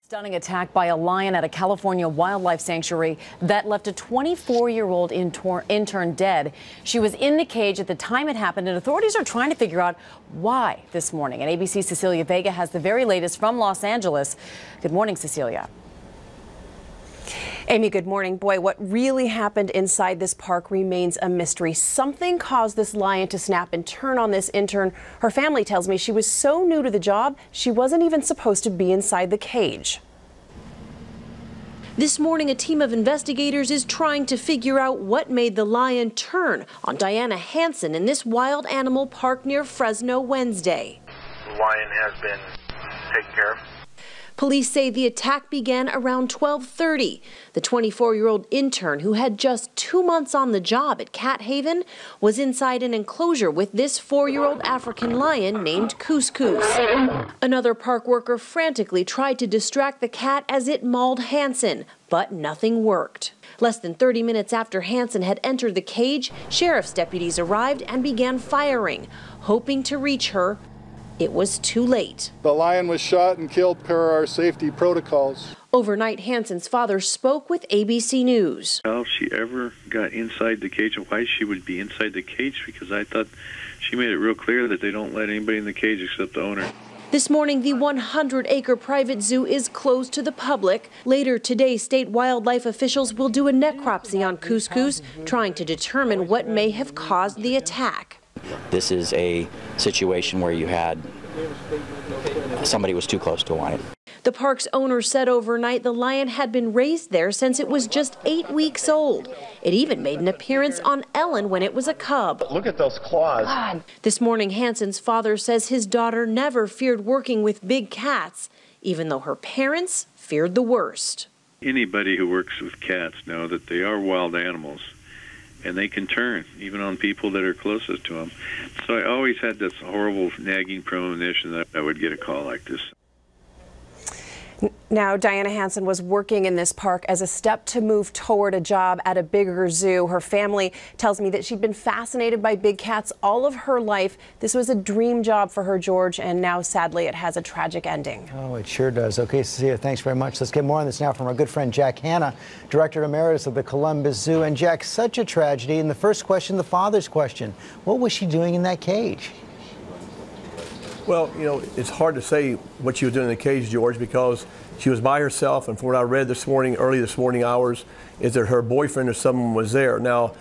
Stunning attack by a lion at a California wildlife sanctuary that left a 24-year-old intern dead. She was in the cage at the time it happened, and authorities are trying to figure out why this morning. And ABC's Cecilia Vega has the very latest from Los Angeles. Good morning, Cecilia. Amy, good morning. Boy, what really happened inside this park remains a mystery. Something caused this lion to snap and turn on this intern. Her family tells me she was so new to the job, she wasn't even supposed to be inside the cage. This morning, a team of investigators is trying to figure out what made the lion turn on Dianna Hanson in this wild animal park near Fresno Wednesday. The lion has been taken care of. Police say the attack began around 12:30. The 24-year-old intern, who had just 2 months on the job at Cat Haven, was inside an enclosure with this 4-year-old African lion named Couscous. Another park worker frantically tried to distract the cat as it mauled Hanson, but nothing worked. Less than 30 minutes after Hanson had entered the cage, sheriff's deputies arrived and began firing, hoping to reach her. It was too late. The lion was shot and killed per our safety protocols. Overnight, Hanson's father spoke with ABC News. How she ever got inside the cage and why she would be inside the cage, because I thought she made it real clear that they don't let anybody in the cage except the owner. This morning, the 100-acre private zoo is closed to the public. Later today, state wildlife officials will do a necropsy on Couscous, trying to determine what may have caused the attack. This is a situation where you had somebody was too close to a lion. The park's owner said overnight the lion had been raised there since it was just 8 weeks old. It even made an appearance on Ellen when it was a cub. Look at those claws. God. This morning, Hanson's father says his daughter never feared working with big cats, even though her parents feared the worst. Anybody who works with cats know that they are wild animals, and they can turn, even on people that are closest to them. So I always had this horrible nagging premonition that I would get a call like this. Now, Dianna Hanson was working in this park as a step to move toward a job at a bigger zoo. Her family tells me that she'd been fascinated by big cats all of her life. This was a dream job for her, George, and now, sadly, it has a tragic ending. Oh, it sure does. Okay, Cecilia, thanks very much. Let's get more on this now from our good friend Jack Hanna, Director Emeritus of the Columbus Zoo. And Jack, such a tragedy. And the first question, the father's question, what was she doing in that cage? Well, you know, it's hard to say what she was doing in the cage, George, because she was by herself, and from what I read this morning, early this morning hours, is that her boyfriend or someone was there. Now,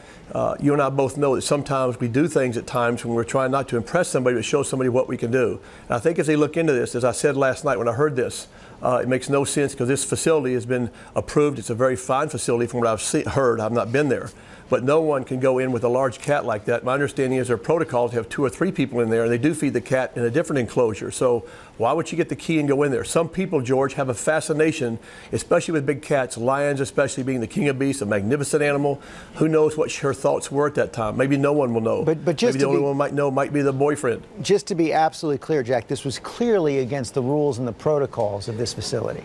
you and I both know that sometimes we do things at times when we're trying not to impress somebody, but show somebody what we can do. And I think as they look into this, as I said last night when I heard this, it makes no sense because this facility has been approved. It's a very fine facility from what I've heard. I've not been there. But no one can go in with a large cat like that. My understanding is there are protocols to have 2 or 3 people in there, and they do feed the cat in a different enclosure. So why would you get the key and go in there? Some people, George, have a fascination, especially with big cats, lions especially being the king of beasts, a magnificent animal. Who knows what her thoughts were at that time? Maybe no one will know. But just maybe the only one might know might be the boyfriend. Just to be absolutely clear, Jack, this was clearly against the rules and the protocols of this facility.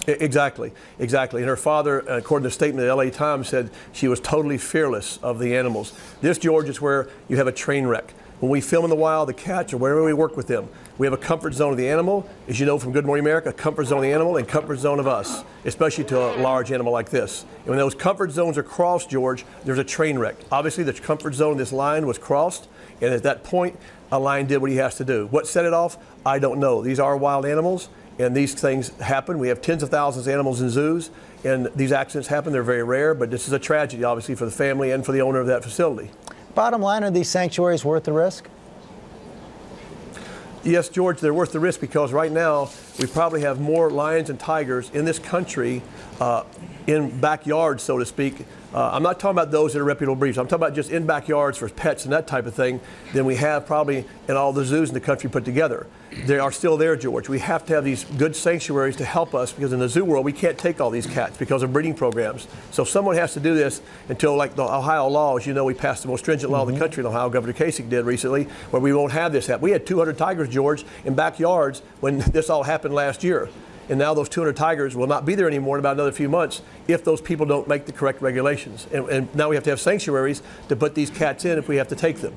Exactly, exactly. And her father, according to a statement in the LA Times, said she was totally fearless of the animals. This, George, is where you have a train wreck. When we film in the wild, the cats, or wherever we work with them, we have a comfort zone of the animal, as you know from Good Morning America, a comfort zone of the animal and comfort zone of us, especially to a large animal like this. And when those comfort zones are crossed, George, there's a train wreck. Obviously, the comfort zone of this lion was crossed, and at that point, a lion did what he has to do. What set it off? I don't know. These are wild animals. And these things happen. We have tens of thousands of animals in zoos, and these accidents happen. They're very rare, but this is a tragedy, obviously, for the family and for the owner of that facility. Bottom line, are these sanctuaries worth the risk? Yes, George, they're worth the risk because right now we probably have more lions and tigers in this country in backyards, so to speak. I'm not talking about those that are reputable breeds. I'm talking about just in backyards for pets and that type of thing than we have probably in all the zoos in the country put together. They are still there, George. We have to have these good sanctuaries to help us because in the zoo world we can't take all these cats because of breeding programs. So someone has to do this until, like the Ohio law, as you know, we passed the most stringent law in the country in Ohio, Governor Kasich did recently, where we won't have this happen. We had 200 tigers, George, in backyards when this all happened last year. And now those 200 tigers will not be there anymore in about another few months if those people don't make the correct regulations. And now we have to have sanctuaries to put these cats in if we have to take them.